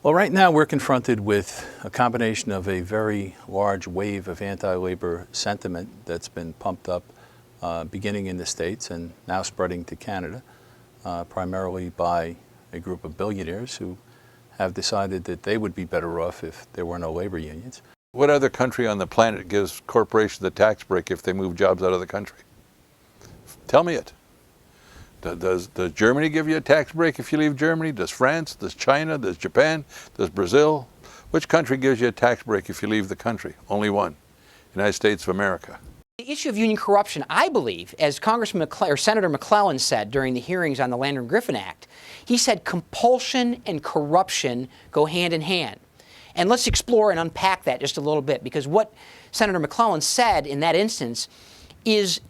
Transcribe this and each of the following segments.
Well, right now we're confronted with a combination of a very large wave of anti-labor sentiment that's been pumped up beginning in the States and now spreading to Canada, primarily by a group of billionaires who have decided that they would be better off if there were no labor unions. What other country on the planet gives corporations a tax break if they move jobs out of the country? Tell me it. Does Germany give you a tax break if you leave Germany? Does France? Does China? Does Japan? Does Brazil? Which country gives you a tax break if you leave the country? Only one. United States of America. The issue of union corruption, I believe, as Senator McClellan said during the hearings on the Landry-Griffin Act, he said compulsion and corruption go hand in hand. And let's explore and unpack that just a little bit, because what Senator McClellan said in that instance is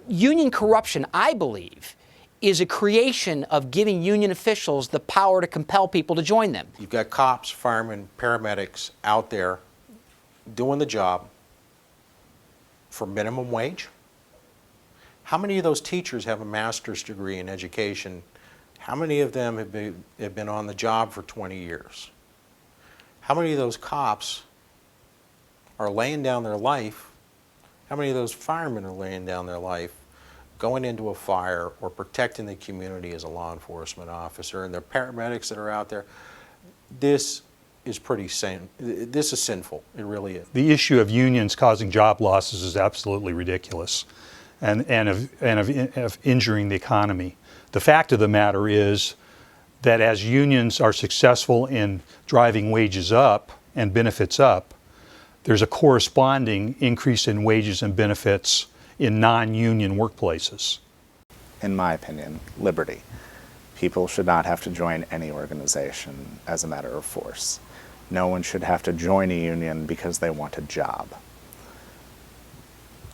union corruption, I believe, is a creation of giving union officials the power to compel people to join them. You've got cops, firemen, paramedics out there doing the job for minimum wage. How many of those teachers have a master's degree in education? How many of them have been on the job for 20 years? How many of those cops are laying down their life? How many of those firemen are laying down their life going into a fire or protecting the community as a law enforcement officer? And the paramedics that are out there, this is this is sinful. It really is. The issue of unions causing job losses is absolutely ridiculous, and of injuring the economy. The fact of the matter is that as unions are successful in driving wages up and benefits up, there's a corresponding increase in wages and benefits in non-union workplaces. In my opinion, liberty. People should not have to join any organization as a matter of force. No one should have to join a union because they want a job.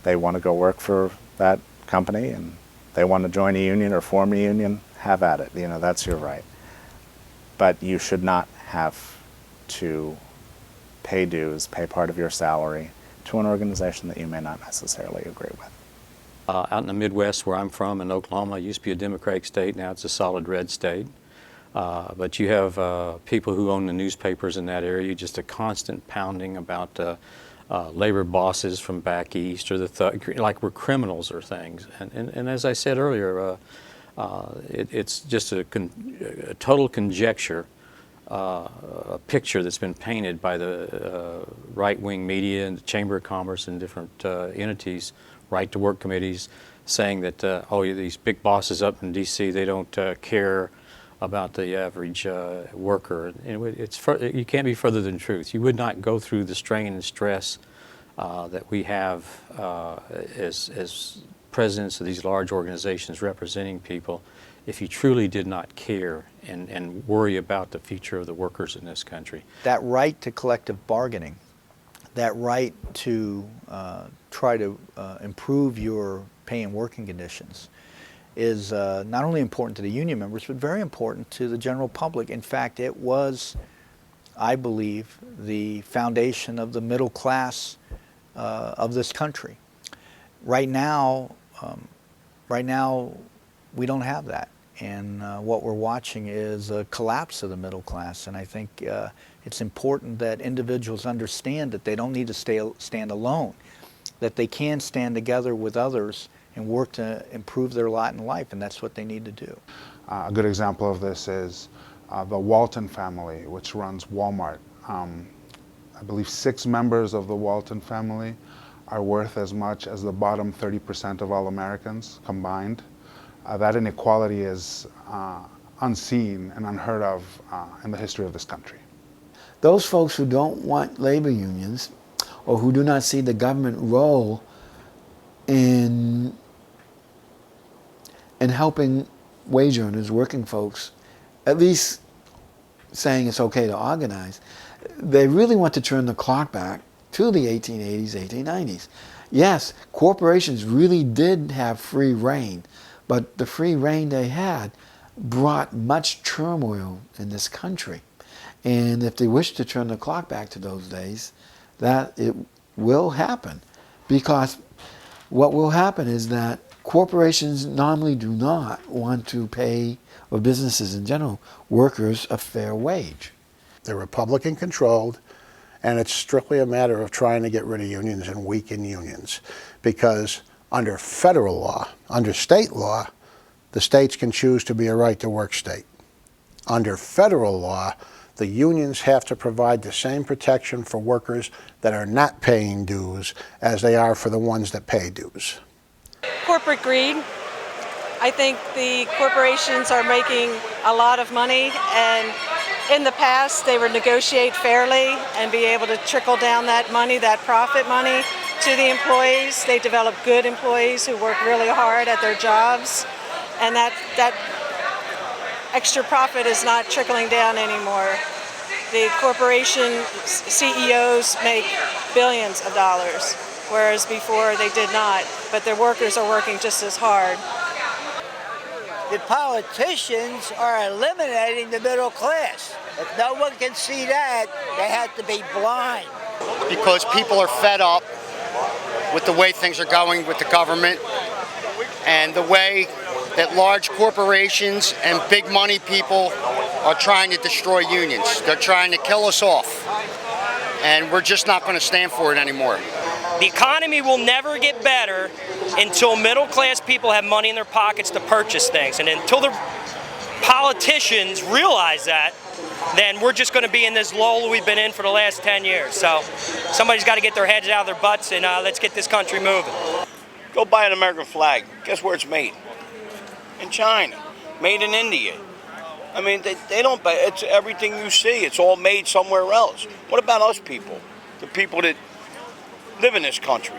They want to go work for that company and they want to join a union or form a union, have at it. You know, that's your right. But you should not have to pay dues, pay part of your salary to an organization that you may not necessarily agree with. Out in the Midwest where I'm from, in Oklahoma, it used to be a Democratic state, now it's a solid red state. But you have people who own the newspapers in that area, just a constant pounding about labor bosses from back east, or like we're criminals or things. And as I said earlier, it's just a total conjecture, a picture that's been painted by the right-wing media and the Chamber of Commerce and different entities, right-to-work committees, saying that, oh, these big bosses up in D.C., they don't care about the average worker. And you can't be further than truth. You would not go through the strain and stress that we have as presidents of these large organizations representing people if you truly did not care and worry about the future of the workers in this country. That right to collective bargaining, that right to try to improve your pay and working conditions is not only important to the union members, but very important to the general public. In fact, it was, I believe, the foundation of the middle class of this country. Right now, we don't have that. And what we're watching is a collapse of the middle class. And I think it's important that individuals understand that they don't need to stand alone, that they can stand together with others and work to improve their lot in life, and that's what they need to do. A good example of this is the Walton family, which runs Walmart. I believe 6 members of the Walton family are worth as much as the bottom 30% of all Americans combined. That inequality is unseen and unheard of in the history of this country. Those folks who don't want labor unions or who do not see the government role in helping wage earners, working folks, at least saying it's okay to organize, they really want to turn the clock back to the 1880s, 1890s. Yes, corporations really did have free reign, but the free reign they had brought much turmoil in this country. And if they wish to turn the clock back to those days, that it will happen. Because what will happen is that corporations normally do not want to pay, or businesses in general, workers a fair wage. They're Republican-controlled, and it's strictly a matter of trying to get rid of unions and weaken unions. Because under federal law, under state law, the states can choose to be a right-to-work state. Under federal law, the unions have to provide the same protection for workers that are not paying dues as they are for the ones that pay dues. Corporate greed. I think the corporations are making a lot of money, and in the past they would negotiate fairly and be able to trickle down that money, that profit money, to the employees. They develop good employees who work really hard at their jobs, and that extra profit is not trickling down anymore. The corporation CEOs make billions of dollars, whereas before they did not, but their workers are working just as hard. The politicians are eliminating the middle class. If no one can see that, they have to be blind. Because people are fed up with the way things are going with the government and the way that large corporations and big money people are trying to destroy unions. They're trying to kill us off, and we're just not going to stand for it anymore. The economy will never get better until middle-class people have money in their pockets to purchase things. And until the politicians realize that, then we're just going to be in this lull we've been in for the last 10 years. So somebody's got to get their heads out of their butts and let's get this country moving. Go buy an American flag. Guess where it's made? In China. Made in India. I mean, they don't buy, it's everything you see. It's all made somewhere else. What about us people? The people that live in this country.